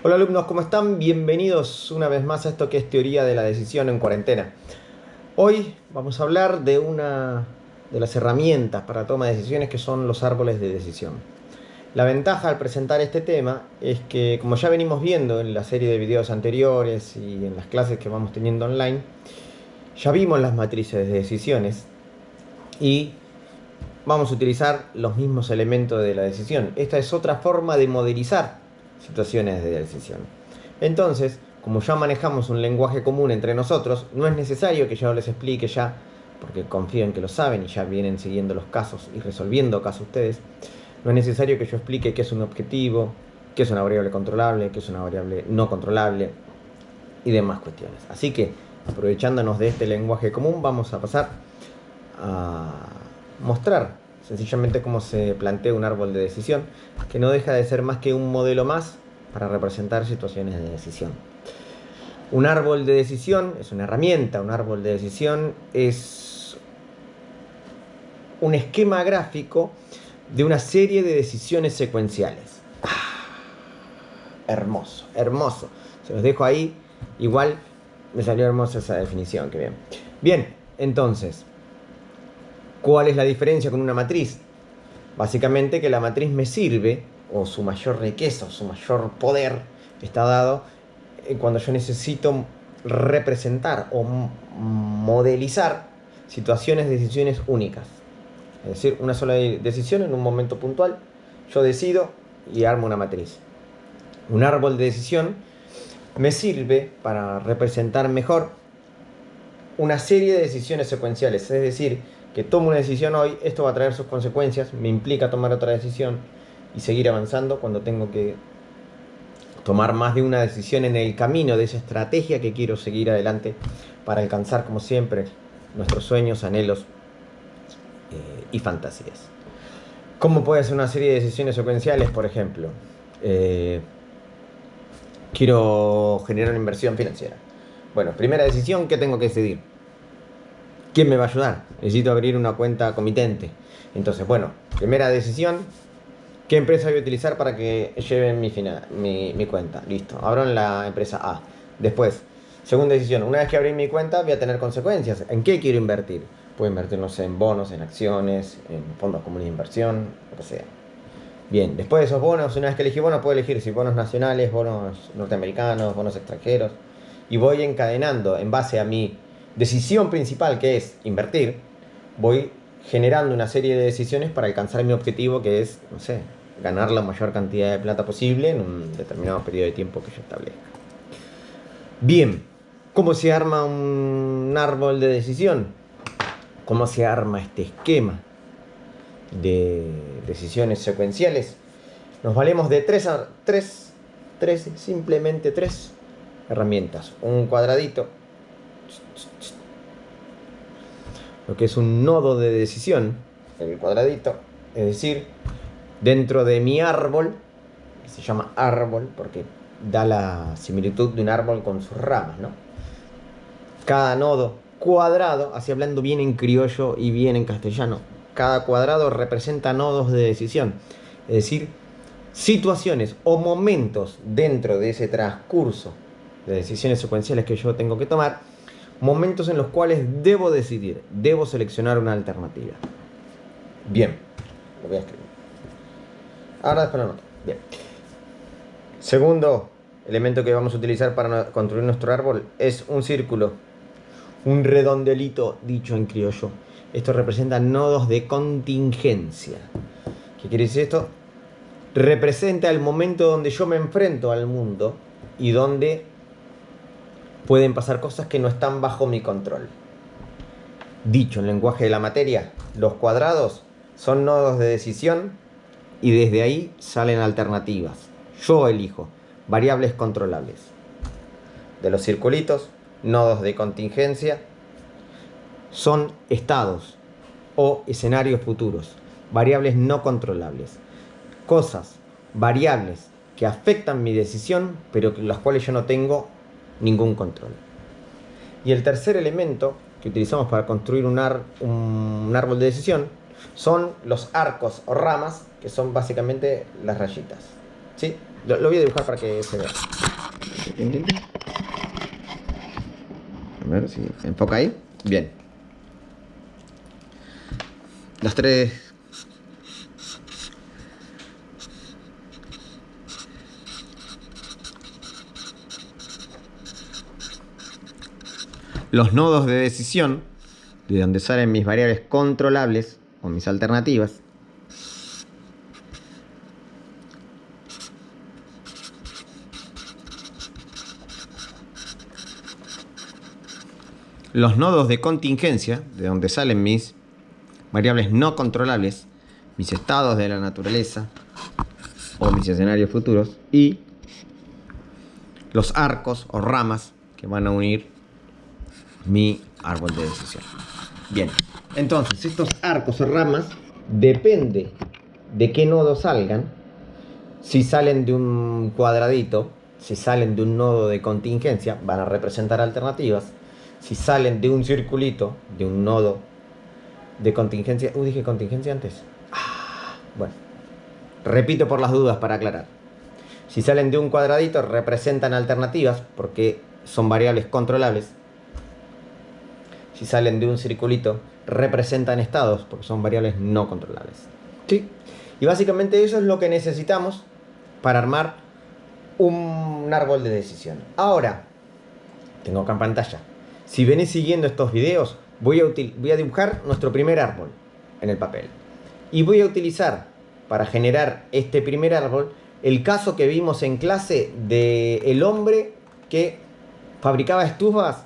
Hola alumnos, ¿cómo están? Bienvenidos una vez más a esto que es teoría de la decisión en cuarentena. Hoy vamos a hablar de una de las herramientas para toma de decisiones que son los árboles de decisión. La ventaja al presentar este tema es que, como ya venimos viendo en la serie de videos anteriores y en las clases que vamos teniendo online, ya vimos las matrices de decisiones y vamos a utilizar los mismos elementos de la decisión. Esta es otra forma de modelizar situaciones de decisión. Entonces, como ya manejamos un lenguaje común entre nosotros, no es necesario que yo les explique ya, porque confío en que lo saben y ya vienen siguiendo los casos y resolviendo casos ustedes. No es necesario que yo explique qué es un objetivo, qué es una variable controlable, qué es una variable no controlable y demás cuestiones. Así que, aprovechándonos de este lenguaje común, vamos a pasar a mostrar sencillamente cómo se plantea un árbol de decisión, que no deja de ser más que un modelo más para representar situaciones de decisión. Un árbol de decisión es una herramienta, un árbol de decisión es un esquema gráfico de una serie de decisiones secuenciales. Hermoso, hermoso. Se los dejo ahí. Igual me salió hermosa esa definición, que bien. Bien, entonces, ¿cuál es la diferencia con una matriz? Básicamente que la matriz me sirve, o su mayor riqueza, o su mayor poder, está dado cuando yo necesito representar o modelizar situaciones, decisiones únicas. Es decir, una sola decisión en un momento puntual, yo decido y armo una matriz. Un árbol de decisión me sirve para representar mejor una serie de decisiones secuenciales, es decir, que tomo una decisión hoy, esto va a traer sus consecuencias, me implica tomar otra decisión y seguir avanzando cuando tengo que tomar más de una decisión en el camino de esa estrategia que quiero seguir adelante para alcanzar, como siempre, nuestros sueños, anhelos y fantasías. ¿Cómo puede ser una serie de decisiones secuenciales? Por ejemplo, quiero generar una inversión financiera. Bueno, primera decisión, ¿qué tengo que decidir? ¿Quién me va a ayudar? Necesito abrir una cuenta comitente. Entonces, bueno, primera decisión, ¿qué empresa voy a utilizar para que lleven mi cuenta? Listo, abro en la empresa A. Después, segunda decisión, una vez que abrí mi cuenta voy a tener consecuencias. ¿En qué quiero invertir? Puedo invertir, no sé, en bonos, en acciones, en fondos comunes de inversión, lo que sea. Bien, después de esos bonos, una vez que elegí bonos, puedo elegir si bonos nacionales, bonos norteamericanos, bonos extranjeros. Y voy encadenando en base a mi decisión principal, que es invertir, voy generando una serie de decisiones para alcanzar mi objetivo, que es, no sé, ganar la mayor cantidad de plata posible en un determinado periodo de tiempo que yo establezca. Bien, ¿cómo se arma un árbol de decisión? ¿Cómo se arma este esquema de decisiones secuenciales? Nos valemos de simplemente tres herramientas. Un cuadradito, lo que es un nodo de decisión, el cuadradito, es decir, dentro de mi árbol, que se llama árbol porque da la similitud de un árbol con sus ramas, ¿no? Cada nodo cuadrado, así hablando bien en criollo y bien en castellano, cada cuadrado representa nodos de decisión, es decir, situaciones o momentos dentro de ese transcurso de decisiones secuenciales que yo tengo que tomar, momentos en los cuales debo decidir, debo seleccionar una alternativa. Bien, lo voy a escribir. Ahora después lo anoto. Bien. Segundo elemento que vamos a utilizar para construir nuestro árbol es un círculo, un redondelito dicho en criollo. Esto representa nodos de contingencia. ¿Qué quiere decir esto? Representa el momento donde yo me enfrento al mundo y donde pueden pasar cosas que no están bajo mi control. Dicho en lenguaje de la materia, los cuadrados son nodos de decisión y desde ahí salen alternativas. Yo elijo variables controlables. De los circulitos, nodos de contingencia son estados o escenarios futuros, variables no controlables. Cosas, variables que afectan mi decisión, pero las cuales yo no tengo ningún control. Y el tercer elemento que utilizamos para construir un árbol de decisión son los arcos o ramas, que son básicamente las rayitas. ¿Sí? Lo voy a dibujar para que se vea. A ver si enfoca ahí. Bien. Las tres. Los nodos de decisión, de donde salen mis variables controlables o mis alternativas. Los nodos de contingencia, de donde salen mis variables no controlables, mis estados de la naturaleza o mis escenarios futuros, y los arcos o ramas que van a unir mi árbol de decisión. Bien, entonces estos arcos o ramas depende de qué nodos salgan. Si salen de un cuadradito, si salen de un nodo de contingencia, van a representar alternativas. Si salen de un circulito, de un nodo de contingencia... dije contingencia antes. Bueno, repito por las dudas para aclarar. Si salen de un cuadradito, representan alternativas porque son variables controlables. Si salen de un circulito, representan estados porque son variables no controlables. ¿Sí? Y básicamente eso es lo que necesitamos para armar un árbol de decisión. Ahora, tengo acá en pantalla. Si venís siguiendo estos videos, voy a dibujar nuestro primer árbol en el papel. Y voy a utilizar para generar este primer árbol el caso que vimos en clase del hombre que fabricaba estufas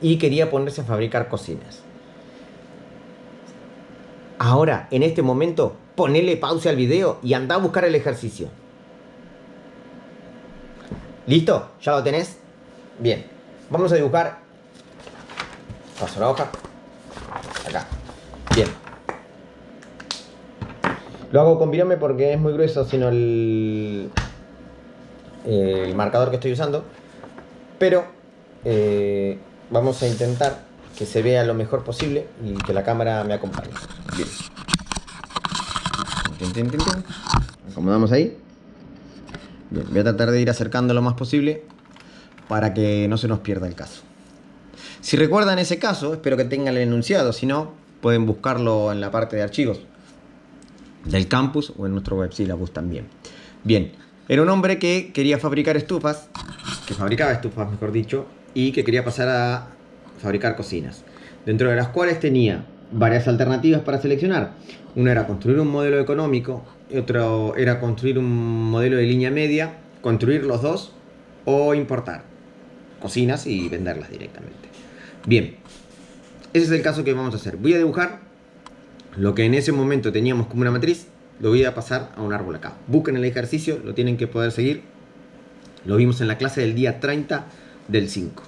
y quería ponerse a fabricar cocinas. Ahora, en este momento, ponele pausa al video y anda a buscar el ejercicio. ¿Listo? ¿Ya lo tenés? Bien. Vamos a dibujar. Paso la hoja. Acá. Bien. Lo hago con virome porque es muy grueso, sino el marcador que estoy usando. Pero vamos a intentar que se vea lo mejor posible y que la cámara me acompañe. Bien. Acomodamos ahí. Bien, voy a tratar de ir acercando lo más posible para que no se nos pierda el caso. Si recuerdan ese caso, espero que tengan el enunciado. Si no, pueden buscarlo en la parte de archivos del campus o en nuestro web syllabus también. Bien, era un hombre que quería fabricar estufas, que fabricaba estufas, mejor dicho, y que quería pasar a fabricar cocinas, dentro de las cuales tenía varias alternativas para seleccionar. Una era construir un modelo económico, otro era construir un modelo de línea media, construir los dos o importar cocinas y venderlas directamente. Bien, ese es el caso que vamos a hacer. Voy a dibujar lo que en ese momento teníamos como una matriz, lo voy a pasar a un árbol acá. Busquen el ejercicio, lo tienen que poder seguir. Lo vimos en la clase del día 30 del 5.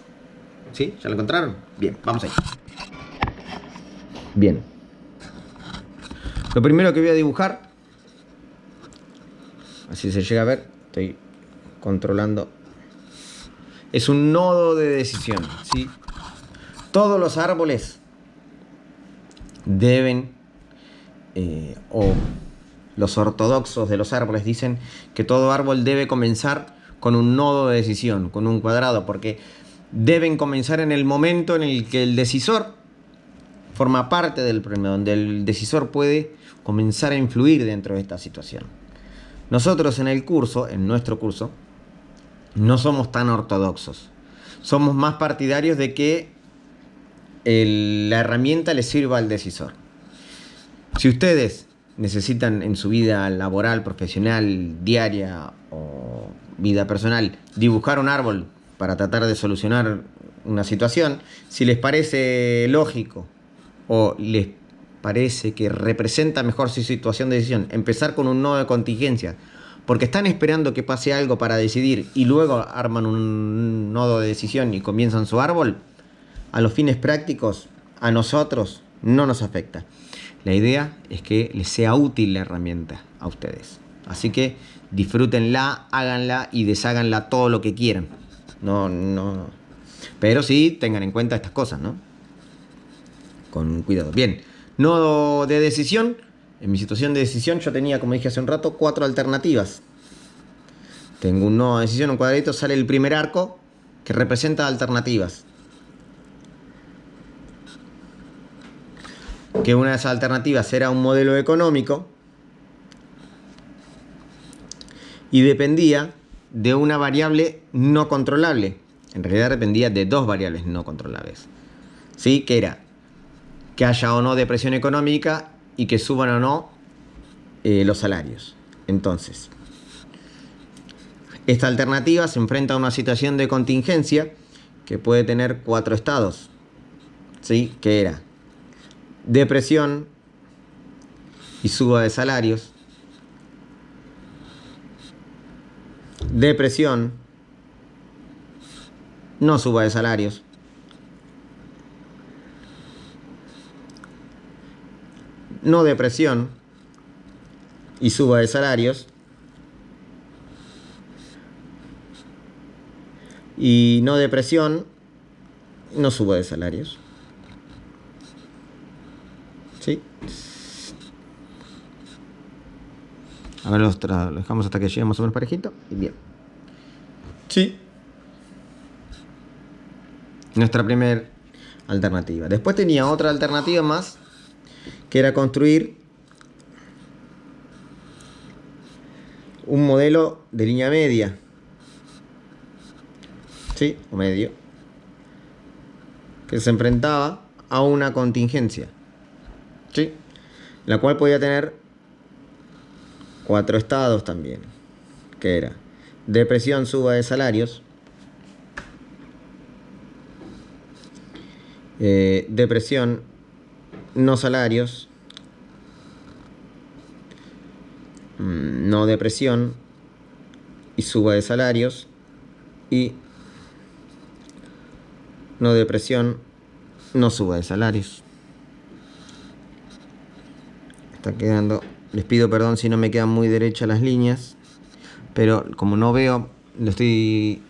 ¿Sí? ¿Ya lo encontraron? Bien, vamos ahí. Bien. Lo primero que voy a dibujar, así se llega a ver, estoy controlando, es un nodo de decisión, ¿sí? Todos los árboles deben, o los ortodoxos de los árboles dicen que todo árbol debe comenzar con un nodo de decisión, con un cuadrado, porque deben comenzar en el momento en el que el decisor forma parte del problema, donde el decisor puede comenzar a influir dentro de esta situación. Nosotros en el curso, en nuestro curso, no somos tan ortodoxos. Somos más partidarios de que la herramienta le sirva al decisor. Si ustedes necesitan en su vida laboral, profesional, diaria o vida personal dibujar un árbol para tratar de solucionar una situación, si les parece lógico o les parece que representa mejor su situación de decisión empezar con un nodo de contingencia porque están esperando que pase algo para decidir y luego arman un nodo de decisión y comienzan su árbol, a los fines prácticos a nosotros no nos afecta. La idea es que les sea útil la herramienta a ustedes. Así que disfrútenla, háganla y desháganla todo lo que quieran. No. Pero sí tengan en cuenta estas cosas, ¿no? Con cuidado. Bien, nodo de decisión. En mi situación de decisión yo tenía, como dije hace un rato, 4 alternativas. tengo un nodo de decisión, un cuadradito, sale el primer arco que representa alternativas. Que una de esas alternativas era un modelo económico y dependía de una variable no controlable. En realidad dependía de dos variables no controlables. ¿Sí? Que era que haya o no depresión económica y que suban o no los salarios. Entonces, esta alternativa se enfrenta a una situación de contingencia que puede tener 4 estados. ¿Sí? Que era depresión y suba de salarios, depresión, no suba de salarios, no depresión y suba de salarios, y no depresión, no suba de salarios. ¿Sí? A ver, lo dejamos hasta que llegue más o menos parejito. Y bien. Sí. Nuestra primera alternativa. Después tenía otra alternativa más, que era construir un modelo de línea media. ¿Sí? O medio. Que se enfrentaba a una contingencia. ¿Sí? La cual podía tener 4 estados también. Que era depresión, suba de salarios, depresión, no salarios, no depresión y suba de salarios, y no depresión, no suba de salarios. Está quedando, les pido perdón si no me quedan muy derechas las líneas, pero como no veo, lo estoy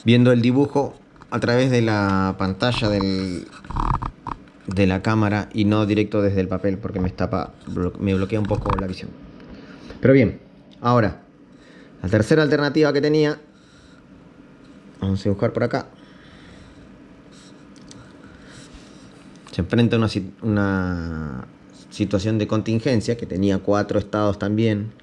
viendo el dibujo a través de la pantalla de la cámara y no directo desde el papel, porque me bloquea un poco la visión. Pero bien, ahora la tercera alternativa que tenía, vamos a buscar por acá, se enfrenta a una situación de contingencia que tenía 4 estados también.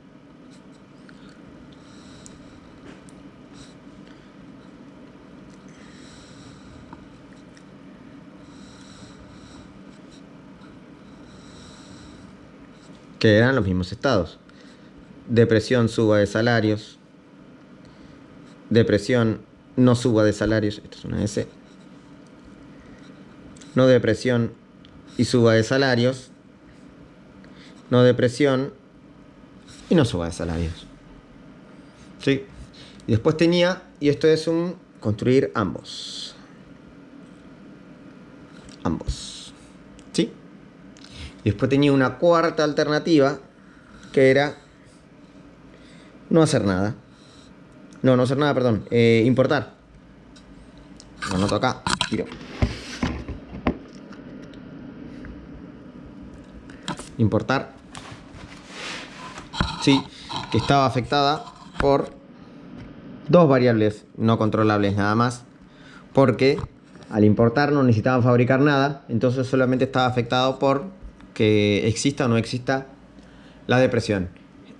Que eran los mismos estados. Depresión, suba de salarios. Depresión, no suba de salarios. Esto es una S. No depresión y suba de salarios. No depresión y no suba de salarios. ¿Sí? Y después tenía, y esto es un construir ambos. Ambos. ¿Sí? Y después tenía una cuarta alternativa, que era no hacer nada. No hacer nada, perdón. Importar. Lo anoto acá. Tiro. Importar. Sí, que estaba afectada por 2 variables no controlables nada más. Porque al importar no necesitaban fabricar nada. Entonces solamente estaba afectado por que exista o no exista la depresión.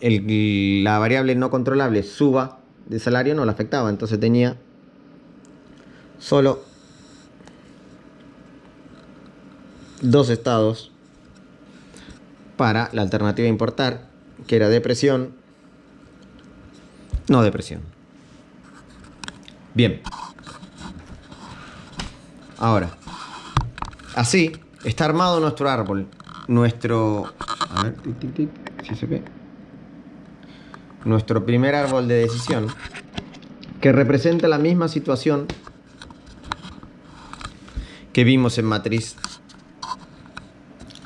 La variable no controlable suba de salario no la afectaba. Entonces tenía solo 2 estados para la alternativa a importar, que era depresión, no depresión. Bien. Ahora, así está armado nuestro árbol. A ver, si se ve. Nuestro primer árbol de decisión, que representa la misma situación que vimos en matriz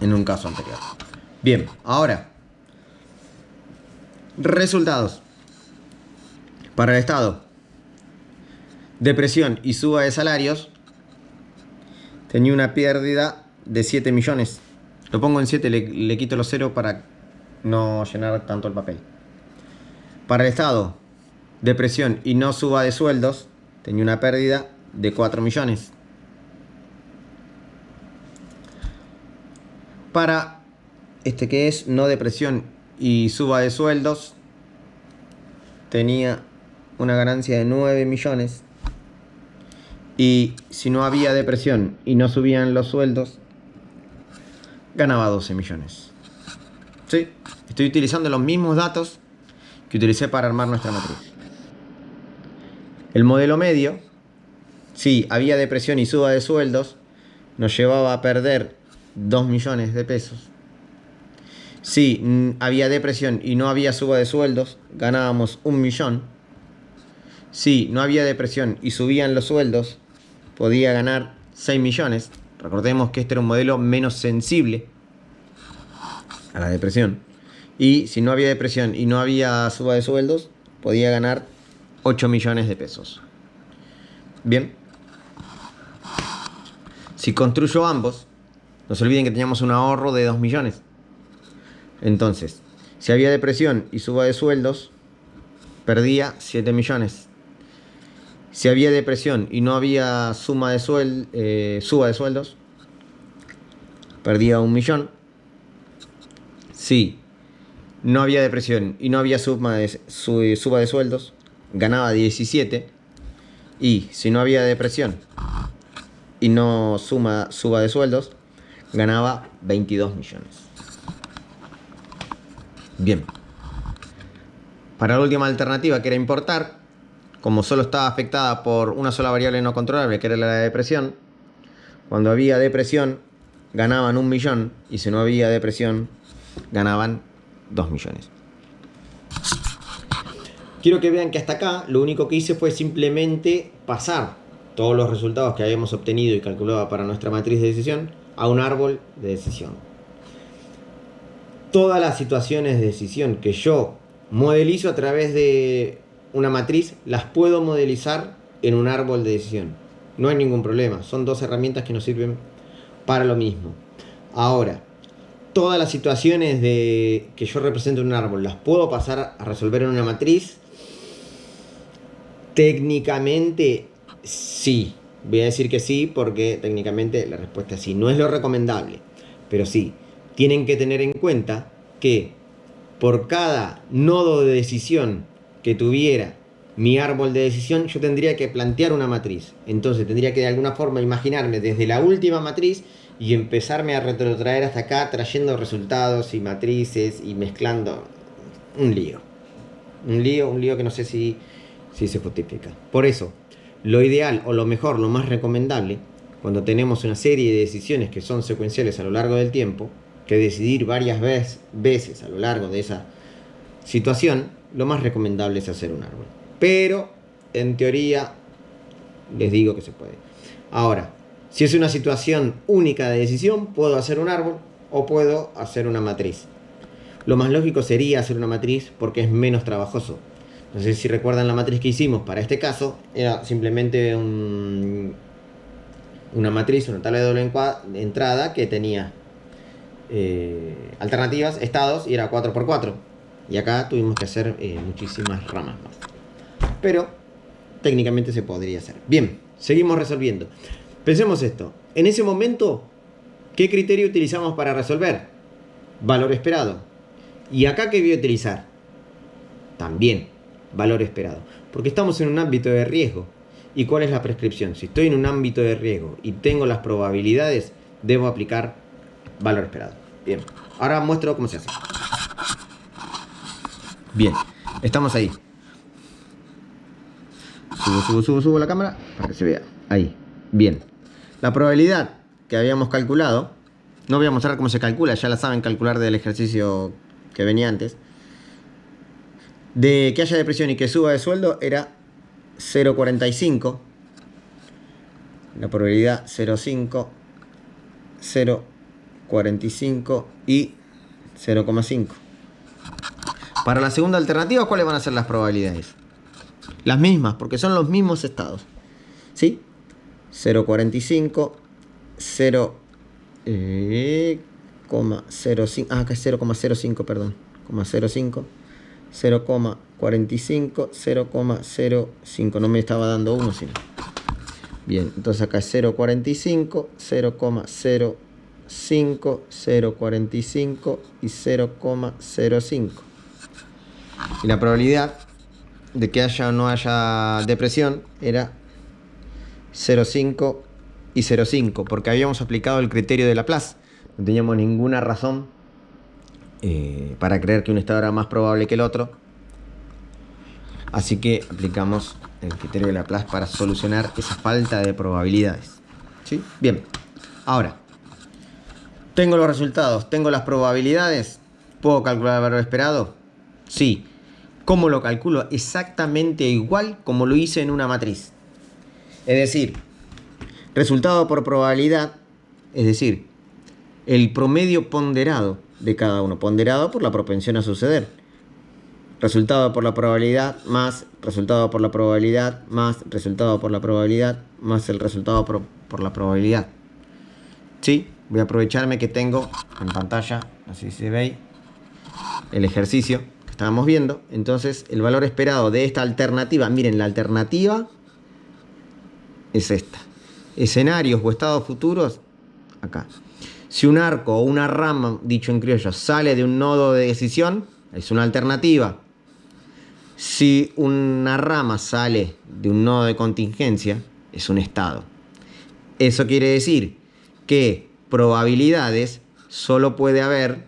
en un caso anterior. Bien, ahora, resultados. Para el estado depresión y suba de salarios, tenía una pérdida de 7 millones. Lo pongo en 7, le quito los 0 para no llenar tanto el papel. Para el estado de presión y no suba de sueldos, tenía una pérdida de 4 millones. Para este que es no de presión y suba de sueldos, tenía una ganancia de 9 millones. Y si no había depresión y no subían los sueldos, ganaba 12 millones. ¿Sí? Estoy utilizando los mismos datos que utilicé para armar nuestra matriz. El modelo medio, si había depresión y suba de sueldos, nos llevaba a perder 2 millones de pesos. Si había depresión y no había suba de sueldos, ganábamos 1 millón. Si no había depresión y subían los sueldos, podía ganar 6 millones. Recordemos que este era un modelo menos sensible a la depresión. Y si no había depresión y no había suba de sueldos, podía ganar 8 millones de pesos. Bien. Si construyo ambos, no se olviden que teníamos un ahorro de 2 millones. Entonces, si había depresión y suba de sueldos, perdía 7 millones. Si había depresión y no había suba de sueldos, perdía 1 millón. Si no había depresión y no había suba de sueldos, ganaba 17. Y si no había depresión y no suba de sueldos, ganaba 22 millones. Bien. Para la última alternativa, que era importar, como solo estaba afectada por una sola variable no controlable, que era la depresión, cuando había depresión ganaban 1 millón y si no había depresión ganaban 2 millones. Quiero que vean que hasta acá lo único que hice fue simplemente pasar todos los resultados que habíamos obtenido y calculado para nuestra matriz de decisión a un árbol de decisión. Todas las situaciones de decisión que yo modelizo a través de una matriz, las puedo modelizar en un árbol de decisión. No hay ningún problema. Son dos herramientas que nos sirven para lo mismo. Ahora, todas las situaciones que yo represento en un árbol, ¿las puedo pasar a resolver en una matriz? Técnicamente, sí. Voy a decir que sí porque técnicamente la respuesta es sí. No es lo recomendable, pero sí. Tienen que tener en cuenta que por cada nodo de decisión que tuviera mi árbol de decisión, yo tendría que plantear una matriz. Entonces tendría que de alguna forma imaginarme desde la última matriz y empezarme a retrotraer hasta acá, trayendo resultados y matrices y mezclando. Un lío. Un lío que no sé si se justifica. Por eso, lo ideal o lo mejor, lo más recomendable, cuando tenemos una serie de decisiones que son secuenciales a lo largo del tiempo, que decidir varias veces a lo largo de esa situación, lo más recomendable es hacer un árbol. Pero, en teoría, les digo que se puede. Ahora, si es una situación única de decisión, puedo hacer un árbol o puedo hacer una matriz. Lo más lógico sería hacer una matriz porque es menos trabajoso. No sé si recuerdan la matriz que hicimos para este caso, era simplemente una matriz, una tabla de doble entrada que tenía alternativas, estados, y era 4×4. Y acá tuvimos que hacer muchísimas ramas más. Pero técnicamente se podría hacer. Bien, seguimos resolviendo. Pensemos esto. En ese momento, ¿qué criterio utilizamos para resolver? Valor esperado. ¿Y acá qué voy a utilizar? También valor esperado. Porque estamos en un ámbito de riesgo. ¿Y cuál es la prescripción? Si estoy en un ámbito de riesgo y tengo las probabilidades, debo aplicar valor esperado. Bien, ahora muestro cómo se hace. Bien, estamos ahí. Subo la cámara para que se vea. Ahí. Bien. La probabilidad que habíamos calculado, no voy a mostrar cómo se calcula, ya la saben calcular del ejercicio que venía antes, de que haya depresión y que suba de sueldo era 0,45. La probabilidad 0,5, 0,45 y 0,5. Para la segunda alternativa, ¿cuáles van a ser las probabilidades? Las mismas, porque son los mismos estados. ¿Sí? 0,45, 0,05, acá es 0,05, perdón, 0,05, 0,45 0,45, 0,05. No me estaba dando 1, sino. Bien, entonces acá es 0,45, 0,05, 0,45 y 0,05. Y la probabilidad de que haya o no haya depresión era 0,5 y 0,5, porque habíamos aplicado el criterio de Laplace. No teníamos ninguna razón para creer que un estado era más probable que el otro. Así que aplicamos el criterio de Laplace para solucionar esa falta de probabilidades. ¿Sí? Bien, ahora tengo los resultados, tengo las probabilidades. ¿Puedo calcular el valor esperado? Sí. ¿Cómo lo calculo? Exactamente igual como lo hice en una matriz. Es decir, resultado por probabilidad, es decir, el promedio ponderado de cada uno, ponderado por la propensión a suceder. Resultado por la probabilidad más resultado por la probabilidad más resultado por la probabilidad más el resultado por la probabilidad. Sí, voy a aprovecharme que tengo en pantalla, así se ve el ejercicio que estábamos viendo. Entonces, el valor esperado de esta alternativa, miren, la alternativa es esta. Escenarios o estados futuros, acá. Si un arco o una rama, dicho en criollo, sale de un nodo de decisión, es una alternativa. Si una rama sale de un nodo de contingencia, es un estado. Eso quiere decir que probabilidades solo puede haber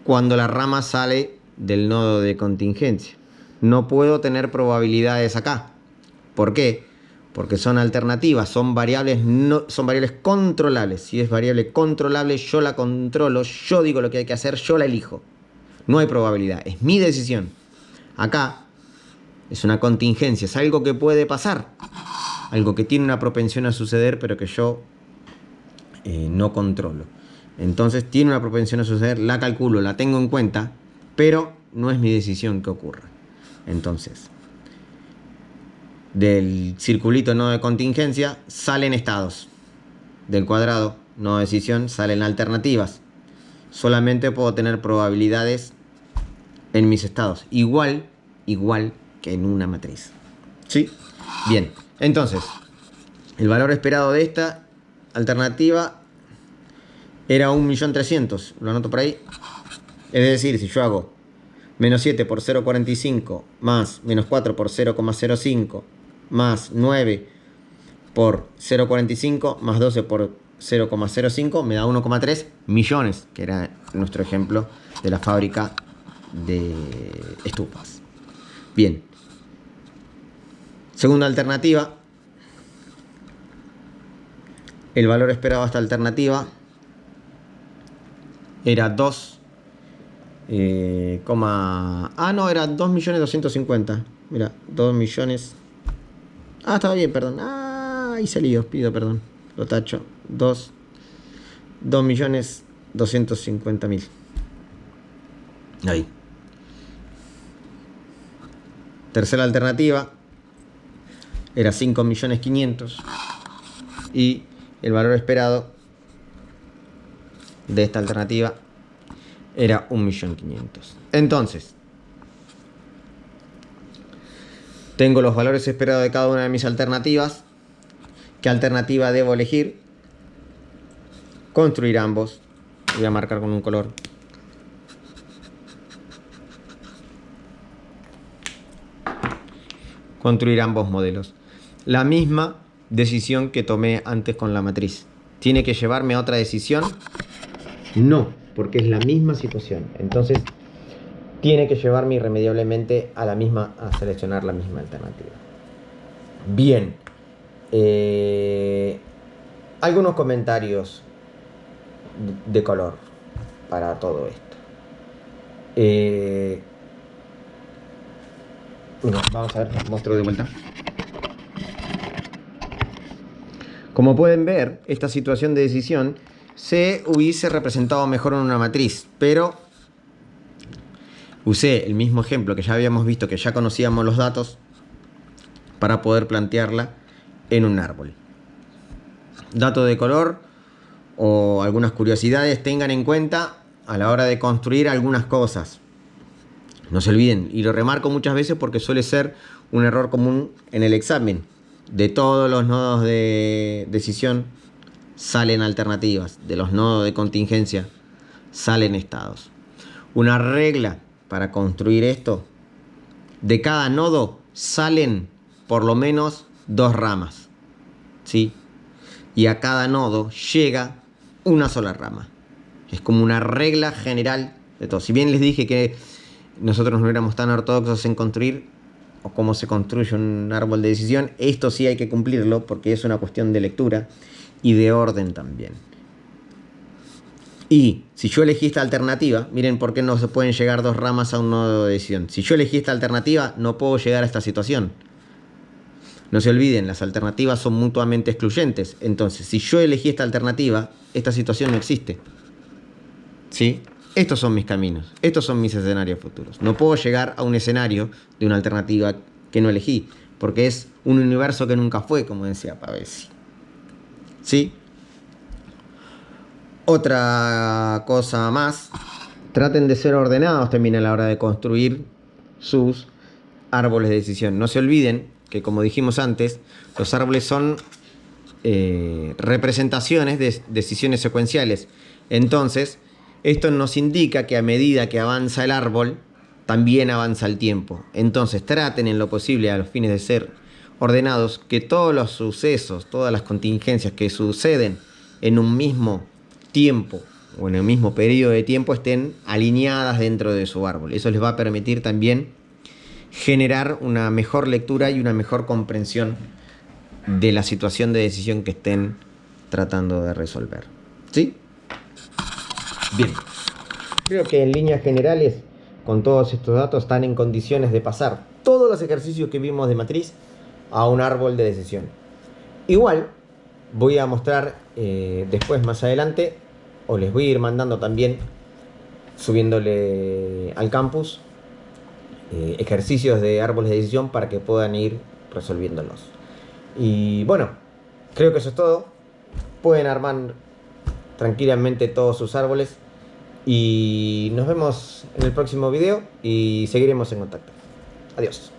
cuando la rama sale del nodo de contingencia. No puedo tener probabilidades acá. ¿Por qué? Porque son alternativas, son variables controlables. Si es variable controlable, yo la controlo, yo digo lo que hay que hacer, yo la elijo. No hay probabilidad, es mi decisión. Acá es una contingencia, es algo que puede pasar, algo que tiene una propensión a suceder, pero que yo no controlo. Entonces tiene una propensión a suceder, la calculo, la tengo en cuenta, pero no es mi decisión que ocurra. Entonces, del circulito nodo de contingencia salen estados. Del cuadrado nodo de decisión salen alternativas. Solamente puedo tener probabilidades en mis estados. Igual que en una matriz. ¿Sí? Bien. Entonces, el valor esperado de esta alternativa era 1.300.000. Lo anoto por ahí. Es decir, si yo hago menos 7 por 0,45 más menos 4 por 0,05 más 9 por 0,45 más 12 por 0,05 me da 1,3 millones, que era nuestro ejemplo de la fábrica de estufas. Bien. Segunda alternativa. El valor esperado a esta alternativa era 2. No, era 2.250.000. Mira, 2 millones. Estaba bien, perdón. Hice lío, pido perdón. Lo tacho. 2.250.000. Ahí. Tercera alternativa era 5.500.000 y el valor esperado de esta alternativa era 1.500.000. Entonces, tengo los valores esperados de cada una de mis alternativas. ¿Qué alternativa debo elegir? Construir ambos. Voy a marcar con un color. Construir ambos modelos. La misma decisión que tomé antes con la matriz. ¿Tiene que llevarme a otra decisión? No, porque es la misma situación. Entonces, tiene que llevarme irremediablemente a seleccionar la misma alternativa. Bien. Algunos comentarios de color para todo esto. Bueno, vamos a ver, muestro de vuelta. Como pueden ver, esta situación de decisión se hubiese representado mejor en una matriz, pero usé el mismo ejemplo que ya habíamos visto, que ya conocíamos los datos, para poder plantearla en un árbol. Dato de color o algunas curiosidades, tengan en cuenta a la hora de construir algunas cosas. No se olviden, y lo remarco muchas veces porque suele ser un error común en el examen. De todos los nodos de decisión salen alternativas, de los nodos de contingencia salen estados. Una regla para construir esto: de cada nodo salen por lo menos 2 ramas, ¿sí? Y a cada nodo llega una sola rama. Es como una regla general de todo. Si bien les dije que nosotros no éramos tan ortodoxos en construir o cómo se construye un árbol de decisión, esto sí hay que cumplirlo porque es una cuestión de lectura y de orden también. Y si yo elegí esta alternativa, miren por qué no se pueden llegar 2 ramas a un nodo de decisión. Si yo elegí esta alternativa, no puedo llegar a esta situación. No se olviden, las alternativas son mutuamente excluyentes. Entonces, si yo elegí esta alternativa, esta situación no existe. ¿Sí? Estos son mis caminos, estos son mis escenarios futuros. No puedo llegar a un escenario de una alternativa que no elegí, porque es un universo que nunca fue, como decía Pavesi. ¿Sí? Otra cosa más, traten de ser ordenados también a la hora de construir sus árboles de decisión. No se olviden que, como dijimos antes, los árboles son representaciones de decisiones secuenciales. Entonces, esto nos indica que a medida que avanza el árbol, también avanza el tiempo. Entonces, traten en lo posible, a los fines de ser ordenados, que todos los sucesos, todas las contingencias que suceden en un mismo tiempo o en el mismo periodo de tiempo estén alineadas dentro de su árbol. Eso les va a permitir también generar una mejor lectura y una mejor comprensión de la situación de decisión que estén tratando de resolver. ¿Sí? Bien. Creo que en líneas generales, con todos estos datos, están en condiciones de pasar todos los ejercicios que vimos de matriz a un árbol de decisión. Igual, voy a mostrar después, más adelante, o les voy a ir mandando también, subiéndole al campus, ejercicios de árboles de decisión para que puedan ir resolviéndolos. Y bueno, creo que eso es todo. Pueden armar tranquilamente todos sus árboles y nos vemos en el próximo video y seguiremos en contacto. Adiós.